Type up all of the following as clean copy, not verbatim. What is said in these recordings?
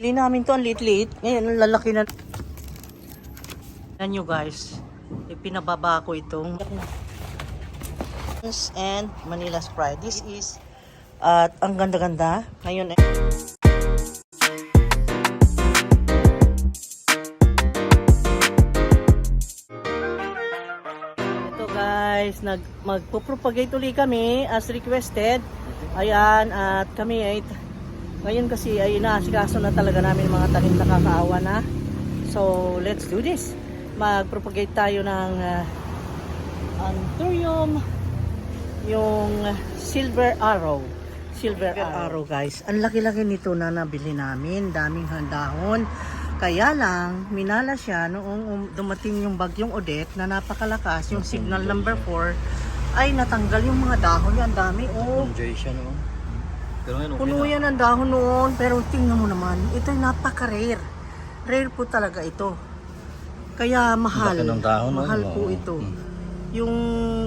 Pili namin to ang liit-liit. Ngayon, ang lalaki na. Yan nyo guys. Ipinababa ko itong and Manila Sprite. This is at ang ganda-ganda. Ngayon ito guys, magpo-propagate ulit kami as requested. Ayan, at kami ay ngayon kasi ay inaasikaso na talaga namin mga tanim na kakaawa na. So, let's do this. Mag-propagate tayo ng anthurium, yung silver arrow. Silver arrow guys. Ang laki-laki nito na nabili namin. Daming dahon. Kaya lang, minala siya noong dumating yung bagyong Odette na napakalakas. Yung signal number 4 ay natanggal yung mga dahon niya. Ang dami. Oh. Enjoy siya noon. Pero ngayon okay Puno na. yan ang dahon noon. Pero tingnan mo naman, ito'y napaka-rare. Rare po talaga ito. Kaya mahal. Laki ng dahon, mahal no? po ito. Yung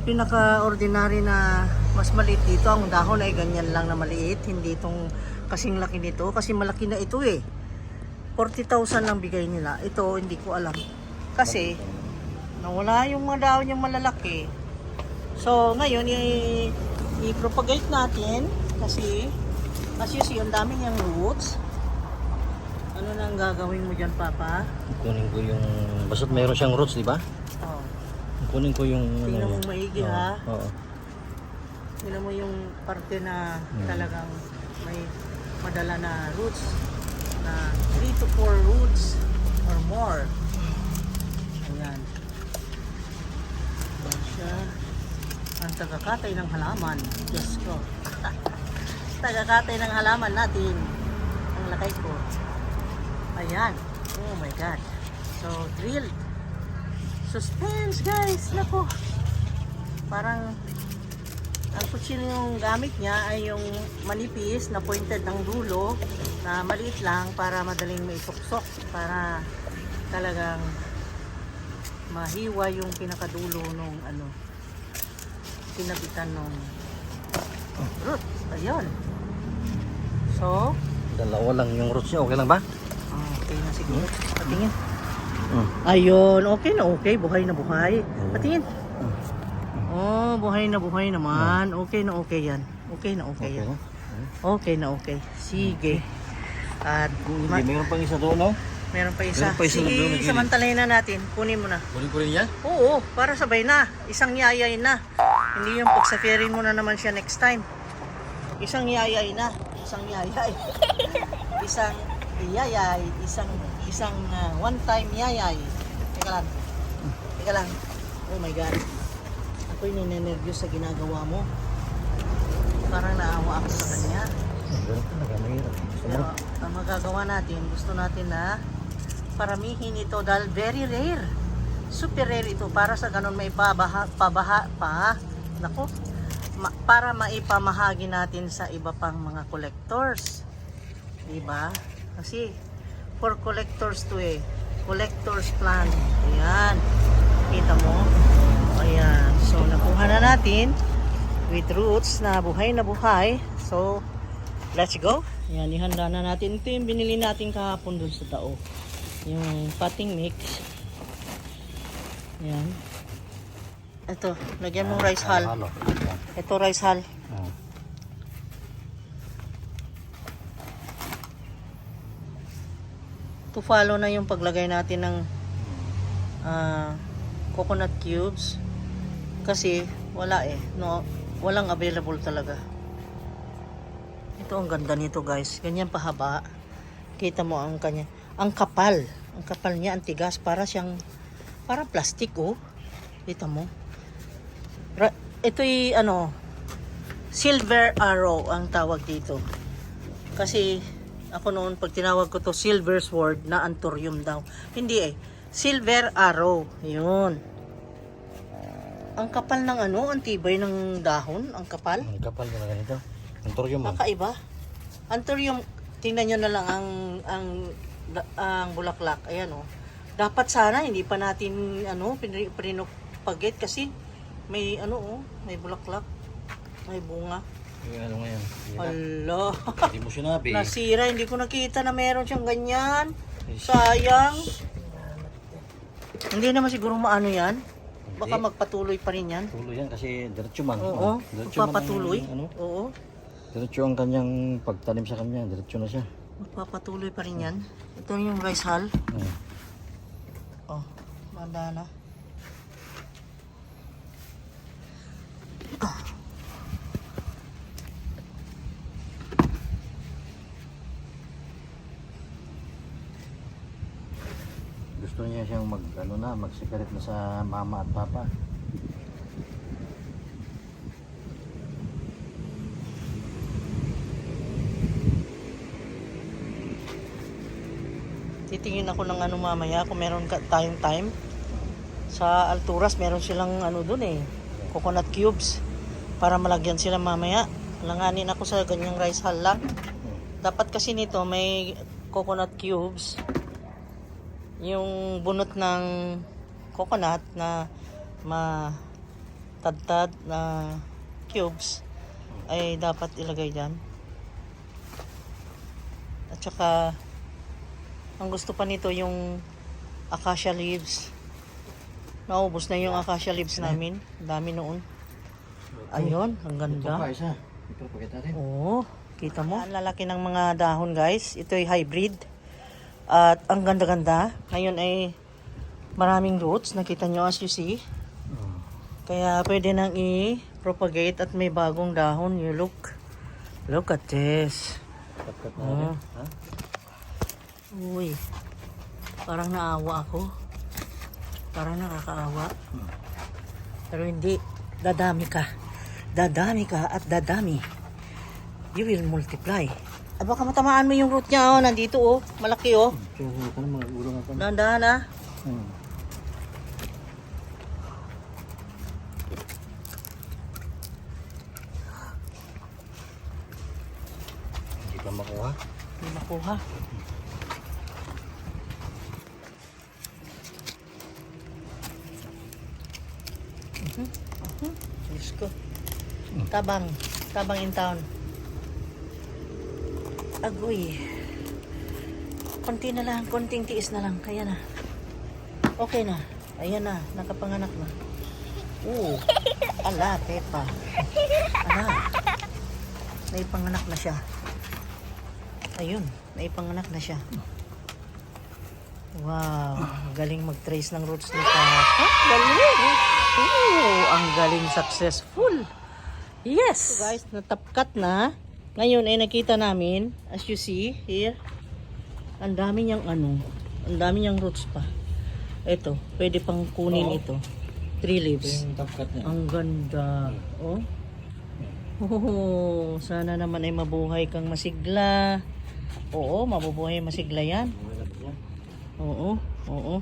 pinaka-ordinary na mas maliit dito, ang dahon ay ganyan lang na maliit. Hindi itong kasing laki nito. Kasi malaki na ito eh. 40,000 lang bigay nila. Ito, hindi ko alam. Kasi, nawala yung mga dahon niyang malalaki. So, ngayon, i-propagate natin. Kasi, as you see, ang dami niyang roots. Ano nang gagawin mo dyan, Papa? Kunin ko yung... Basta't mayroon siyang roots, di ba? Oh. Kunin ko yung... Tingnan mo maigi, ha? Oo. Tingnan mo yung parte na talagang may madala na roots. Na 3 to 4 roots or more. Ayan. Ayan siya. Ang tagakatay ng halaman. Diyos ko. Tagakatay ng halaman natin. Ang lakay ko. Ayan. Oh my God. So, drilled. Suspense, guys. Nako. Parang ang kutsilyo yung gamit niya ay yung manipis na pointed ng dulo na maliit lang para madaling maituksok para talagang mahiwa yung pinakadulo nung ano pinabitan nung root. Ayun. So, Dalawa lang yung roots niya. Okay lang ba? okay na siguro. Patingin. Ayun. Okay na okay. Buhay na buhay. Patingin. Oh, buhay na naman. Okay na okay yan. Okay na okay yan. Okay na okay. Sige. At Hindi, mayroon pang isa doon, no? meron pa isa. Meron pa isa na doon, Sige, samantalahin na natin. Kunin mo na. Kunin ko rin yan? Oo, para sabay na. Isang yayay na. Hindi yung pagsafirin mo na naman siya next time. Isang yayay na. Isang yayay. Isang yayay. Isang one time yayay. Teka lang. Teka lang. Oh my God. Ako'y ninenervyos sa ginagawa mo. Parang naawa ako sa kanya. Ganun talaga, mahirap. Pero ang magagawa natin, gusto natin na paramihin ito dahil very rare. Super rare ito para sa ganun may pabaha pa. Nako, para maipamahagi natin sa iba pang mga collectors. Diba? Kasi for collectors to eh. Collectors plan. Ayan. Kita mo? Ayan. So, nakuha na natin with roots na buhay na buhay. So, let's go. Ayan, ihanda na natin. Ito yung binili natin kahapon dun sa tao. Yung potting mix. Ayan. Ito, lagyan mong rice hull. Ito rice hull. To follow na yung paglagay natin ng coconut cubes. Kasi wala eh. No, walang available talaga. Ito ang ganda nito guys. Ganyan pahaba. Kita mo ang kanya. Ang kapal. Ang kapal niya, ang tigas. Para siyang, parang plastic oh. Kita mo. Ito'y ano, silver arrow ang tawag dito. Kasi ako noon pag tinawag ko to silver sword na anthurium daw. Hindi eh. Silver arrow. Yun. Ang kapal ng ano, ang tibay ng dahon. Ang kapal. Ang kapal na ganito. Anthurium mo. Kakaiba. Anthurium, tingnan nyo na lang ang bulaklak. Ayan oh. Dapat sana hindi pa natin ano pinupagit kasi may ano oh, may bulaklak, may bunga. Yung ano ngayon. Hala. Hindi mo sinabi. Nasira, hindi ko nakita na meron siyang ganyan. Sayang. Hindi naman siguro maano yan. Baka magpatuloy pa rin yan. Tuloy yan kasi diretso man. Oo, Diretso man magpapatuloy. ang, ano, Oo, diretso ang kanyang pagtanim sa kanya. Diretso na siya. magpapatuloy pa rin yan. Ito yung rice hull. Hmm. Oh, manda na. Gusto niya siyang mag-separate na sa mama at papa. Titingin ako ng ano mamaya kung meron tayong time. Sa Alturas meron silang ano dun eh, coconut cubes. Para malagyan sila mamaya. Langanin ako sa ganyang rice hull lang. Dapat kasi nito may coconut cubes. Yung bunot ng coconut na matadtad na cubes ay dapat ilagay dyan. At saka ang gusto pa nito yung acacia leaves. Naubos na yung acacia leaves namin. Ang dami noon. Ayun, ang Ito ganda. pa isa. Ito pakita natin. Oo, kita mo. Ang lalaki ng mga dahon guys. Ito ay hybrid. At ang ganda-ganda. Ngayon ay maraming roots. Nakita nyo as you see. Kaya pwede nang i-propagate at may bagong dahon. You look. Look at this. Cut na natin. Ha? Uy. Parang naawa ako. Parang nakakaawa. Pero hindi. Dadami ka. Dadami ka at dadami. You will multiply. Ay, baka matamaan mo yung root niya. Oh. Nandito oh. Malaki oh. So, ka na mga ulo nga pa. Dahan-dahan ah. Hindi pa makuha. Hindi makuha. Diyos ko. Tabang. Tabang in town. Agoy. Konti na lang. Konting tiis na lang. Kaya na. Okay na. Ayan na. Nakapanganak na. Ala, Pepa. Ala. Naipanganak na siya. Ayun. Naipanganak na siya. Wow. Galing mag-trace ng roots ni Papa. Galing. Ang galing successful. Yes. So guys, natapkat na. Ngayon ay nakita namin, as you see here, ang dami niyang ang dami niyang roots pa. Ito, pwede pang kunin ito. 3 leaves. Yung top cut niya. Ang ganda. Oh. Oh, sana naman ay mabuhay kang masigla. Oo, mabubuhay masigla yan. Oo, oo.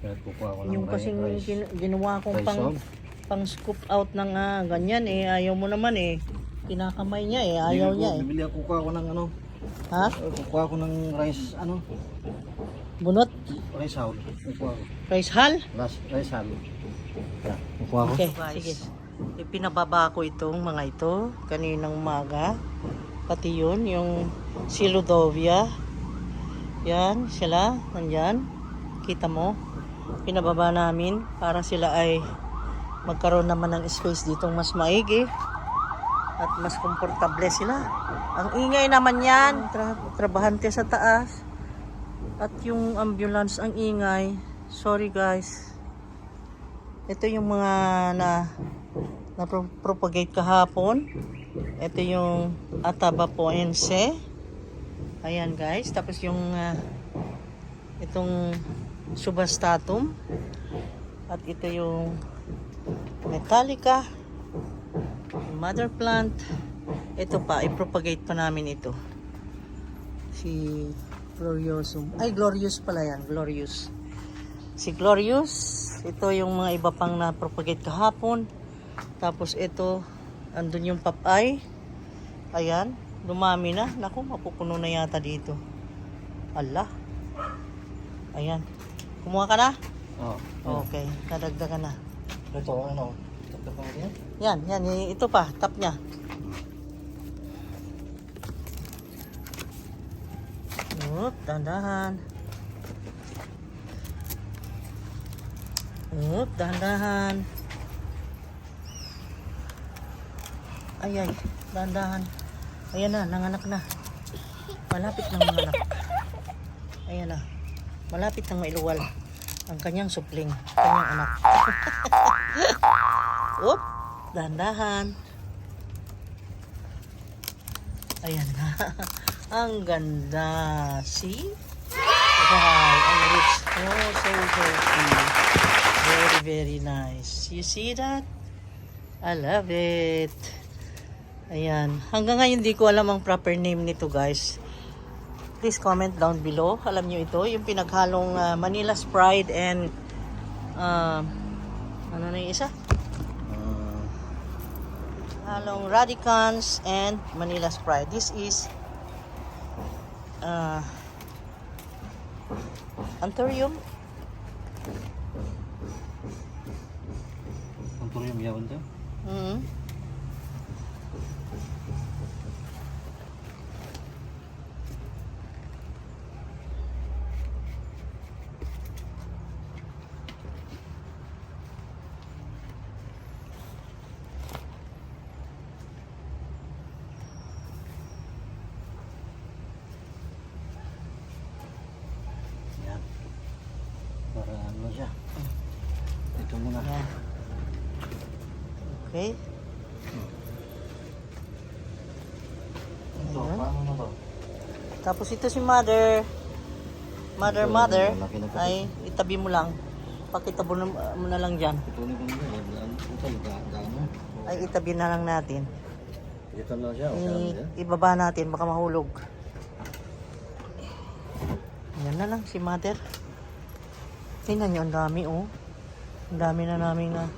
Kaya kukuha ko ng Yung kasing ginawa kong rice hog. pang scoop out ng ganyan eh, ayaw mo naman eh. Kinakamay niya eh, ayaw niya eh. Bibili ako, kukuha ko ng ano. Ha? Kukuha ko ng rice, Bunot? rice hog. Kukuha ko. Rice hull? Rice hog. Yeah, kukuha ko. Okay, sige. Ipinababa ko itong mga ito kaninang umaga. Pati yun, yung Silodovia. Yan, sila, nandyan. Kita mo? Pinababa namin para sila ay magkaroon naman ng space ditong mas maigi at mas komportable sila. Ang ingay naman yan, trabahante sa taas at yung ambulance ang ingay. Sorry guys. Ito yung mga na propagate kahapon. Ito yung Atabapoense. Ayan guys, tapos yung itong Subastatum at ito yung Metallica, mother plant. Ito pa, i-propagate pa namin ito. Si Gloriosum. Ay, Glorious pala yan. Glorious. Si Glorious. Ito yung mga iba pang na-propagate kahapon. Tapos ito, Andun yung Popeye. Ayan, dumami na. Naku, mapupuno na yata dito. Ala. Ayan. Kumuha ka na? Oh. Okay, nadagdagan na. Ito, ano? Tapos pa yan? Yan, ito pa, top niya. Oop, dahan-dahan. Oop, dahan-dahan. Ay, dahan-dahan. Ayan na, nanganak na. Malapit nang manganak. Ayan na. Malapit nang mailuwal ang kanyang supling, kanyang anak. Oop, dahan-dahan. Ayan na. Ang ganda. See? Wow, ang rich. Oh, so healthy. Very, very nice. You see that? I love it. Ayan. Hanggang ngayon di ko alam ang proper name nito, guys. Please comment down below. Alam nyo ito, yung pinaghalong Manila's Pride and ano na yung isa? Halong Radicans and Manila's Pride. This is Anthurium. Anthurium yawan to? Yan. Para ano siya? Ito muna. Ayan. Okay. Ito, Ayan. paano na to? Tapos ito si mother. Mother, Ito, mother. malaki na to. Ay, itabi mo lang. Pakitabi mo na lang dyan. Ito na kung ito, gaano. Ay, itabi na lang natin. Ito na siya, okay lang siya. Ibaba natin, baka mahulog. Yan na lang si mother. Tingnan nyo, ang dami oh. Ang dami na namin na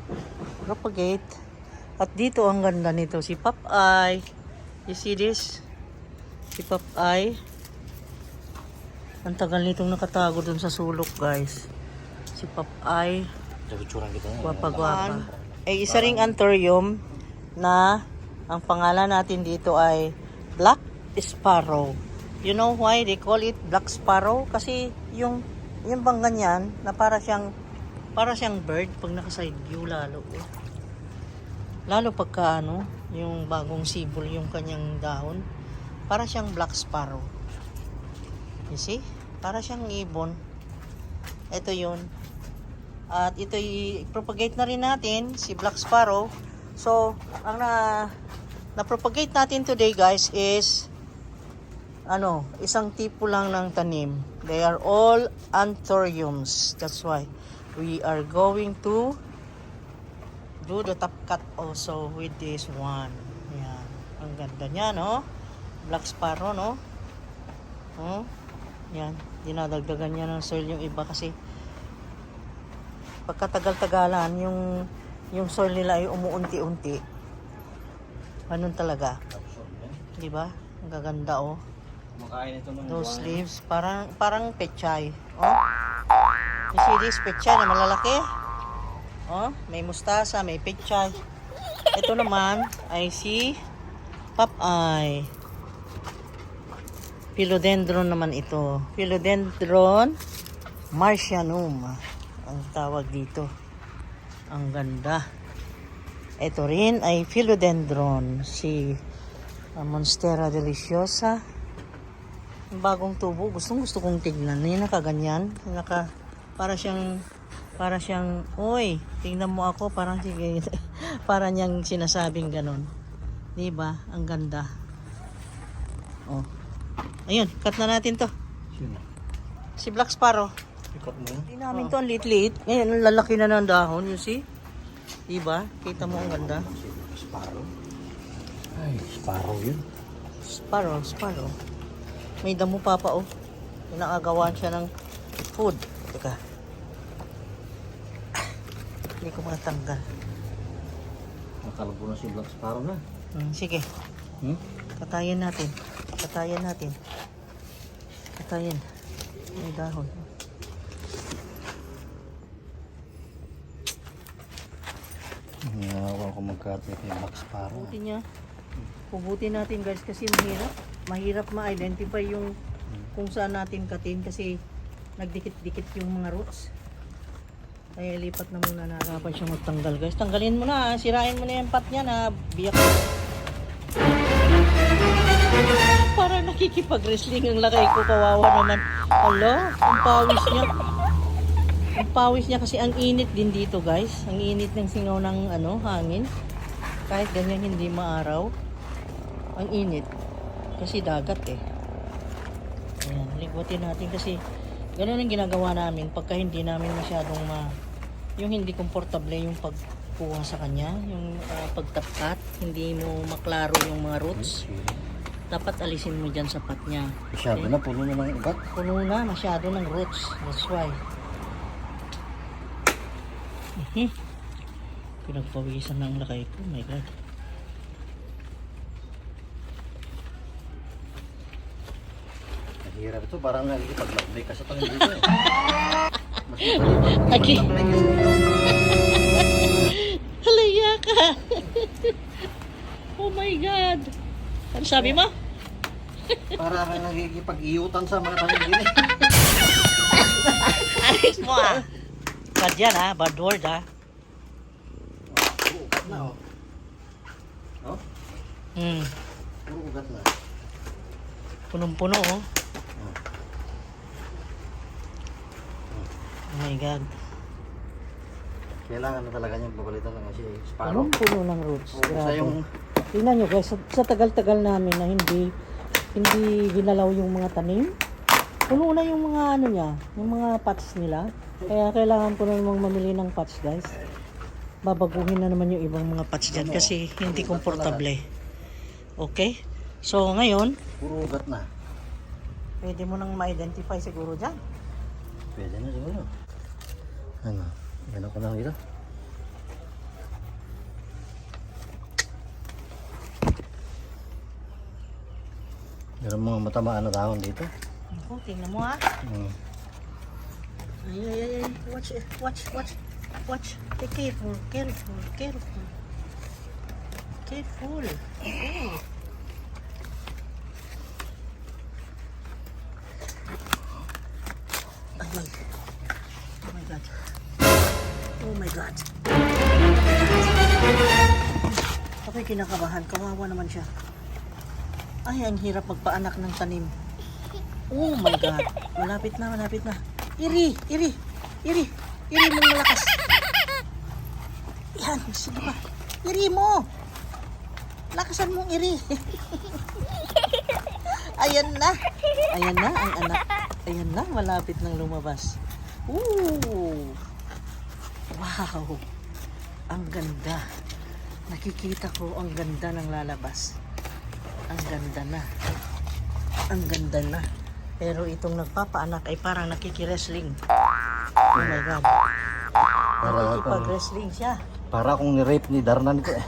propagate. At dito ang ganda nito, si Popeye. You see this? Si Popeye. Ang tagal nitong nakatago dun sa sulok, guys. Si Popeye. Sa picturean kita. Gwapa-gwapa. Ay isa ring anthurium na ang pangalan natin dito ay Black Sparrow. You know why they call it Black Sparrow? Kasi yung bang ganyan na para siyang bird pag naka-side view lalo. Lalo pagka ano, yung bagong sibol yung kanyang dahon, para siyang Black Sparrow. You see? Para siyang ibon. Ito yun. At ito i-propagate na rin natin si Black Sparrow. So, ang na-propagate natin today, guys, is isang tipo lang ng tanim. They are all anthuriums. That's why we are going to do the top cut also with this one. Yan. Ang ganda niya, no? Black Sparrow, no? Yan. Dinadagdagan niya ng soil yung iba kasi pagkatagal-tagalan yung soil nila ay umuunti-unti. Ganun talaga. Di ba? Ang gaganda, oh. Kumakain ito ng Those leaves, parang pechay. Oh. You see this pechay na malalaki? Oh, may mustasa, may pechay. Ito naman ay si Popeye. Philodendron naman ito. Philodendron marcianum ang tawag dito. Ang ganda. Ito rin ay philodendron, si Monstera deliciosa. Ang bagong tubo, gusto kong tignan. Yung nakaganyan, para siyang, oy, tingnan mo ako, parang sige, para niyang sinasabing ganon. Diba? Ang ganda. Oh. Ayun, cut na natin to. Sino? Si Black Sparrow. Ikot mo? Hindi namin to, ang liit-liit. Ngayon, ang lalaki na ng dahon, you see? Diba? Kita mo ang ganda. Sparrow? Ay, Sparrow yun. Sparrow. May damo papa, oh. Pinakagawan siya ng food. Teka. Hindi ko matanggal. Nakalbo na si Black Sparrow na. Sige. Hmm? Katayin natin. Katayin natin. Katayin. May dahon. Hinawa ko magkatay kay Black Sparrow. Pubuti niya. Pubuti natin guys kasi mahirap. Mahirap ma-identify yung kung saan natin katin kasi nagdikit-dikit yung mga roots. Kaya lipat na muna na. Harapan siya magtanggal guys. Tanggalin mo na. Sirain mo na yung pot niya na biyak. Para nakikipag-wrestling ang lakay ko. Kawawa naman. Alo, ang pawis niya. Ang pawis niya kasi ang init din dito guys. Ang init ng singaw ng hangin. Kahit ganyan hindi maaraw. Ang init. Kasi dagat eh. Ayan, likwatin natin kasi ganun ang ginagawa namin pagka hindi namin masyadong yung hindi komportable yung pagkuha sa kanya, yung pagtapkat, hindi mo maklaro yung mga roots. Dapat alisin mo dyan sa pot niya. Masyado na, puno na ng ugat. Puno na, masyado ng roots. That's why. Pinagpawisan ng lakay ko. Oh my God. Hirap ito, parang nakikipag-lakbay ka sa tangin dito eh. Mas Aki. Halaya ka. Oh my God. Ano sabi mo? Para kang nakikipag-iyutan sa mga tangin dito eh. Ayos mo ah. Bad yan ah. Bad word ah. Puro ugat na oh. Oh? Puro ugat na. Punong-puno oh. Oh my God. Kailangan na talaga niyang papalitan ng si Sparrow. Punong-puno ng roots. O, sa Grabe. yung Tingnan nyo guys, sa tagal-tagal namin na hindi ginalaw yung mga tanim. Puno na yung mga niya, yung mga pots nila. Kaya kailangan ko na namang mamili ng pots guys. Babaguhin na naman yung ibang mga pots dyan kasi hindi komportable. Okay? So ngayon, puro ugat na. pwede mo nang ma-identify siguro dyan. Pwede na siguro. Ano? Gano'n ko na dito. Meron mga matamaan na dahon dito. Ako, tingnan mo ha. Ay, ay, ay, watch, watch, watch, watch. Be careful, careful, careful. Careful. Okay. Ay, oh my God. Oh my God. Ako'y kinakabahan. Kawawa naman siya. Ay, ang hirap magpaanak ng tanim. Oh my God. Malapit na, malapit na. Iri, iri, iri. Iri mong malakas. Yan, sige pa. Iri mo. Lakasan mong iri. Ayan na. Ayan na ang anak. Ayan na, malapit nang lumabas. Ooh. Wow. Ang ganda. Nakikita ko ang ganda ng lalabas. Ang ganda na. Ang ganda na. Pero itong nagpapaanak ay parang nakiki-wrestling. Oh my God. Nakikipag-wrestling siya. Para akong ni-rape ni Darnan ko eh.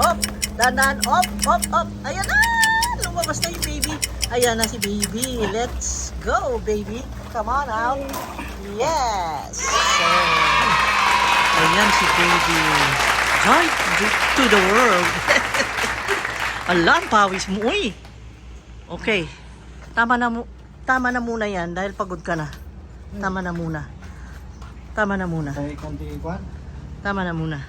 Op! Danan! Op! Op! Op! Ayan na! Lumabas na yung baby. Ayan na si baby. Let's go, baby. Come on out. Yes! So, ayan si baby. Joy to the world. Ala, ang pawis mo. Uy! Okay. Tama na muna yan dahil pagod ka na. Tama na muna. Tama na muna. Ay, konti kwan. Tama na muna.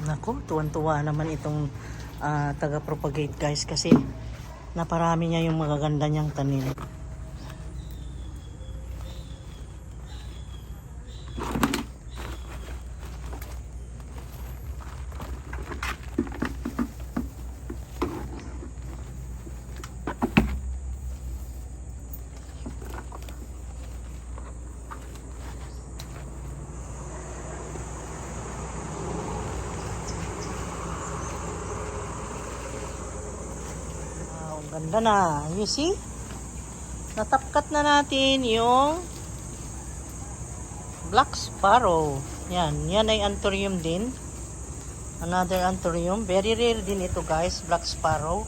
Nako, tuwan-tuwa naman itong taga-propagate guys kasi naparami niya yung magaganda niyang tanim. Ganda na. You see? Natap Cut na natin yung Black Sparrow. Yan ay anthurium din. Another anthurium. Very rare din ito guys, Black Sparrow.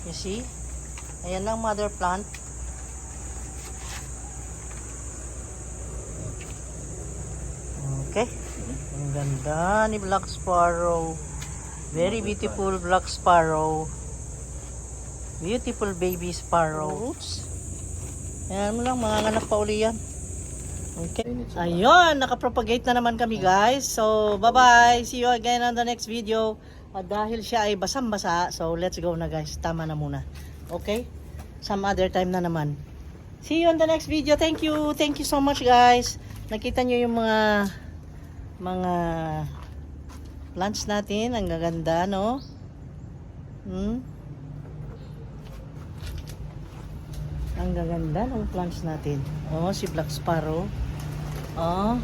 You see? Ayan ang mother plant. Okay. Ang ganda ni Black Sparrow. Very beautiful Black Sparrow. Beautiful baby sparrow. Oops. Ayan mo lang, mga anak pa uli yan. Okay. Ayun, nakapropagate na naman kami guys. So, bye-bye. See you again on the next video. At dahil siya ay basang-basa, so let's go na guys. Tama na muna. Okay? Some other time na naman. See you on the next video. Thank you. Thank you so much guys. Nakita nyo yung mga plants natin. Ang gaganda, no? Ang gaganda ng plants natin. Oh, si Black Sparrow. Oh.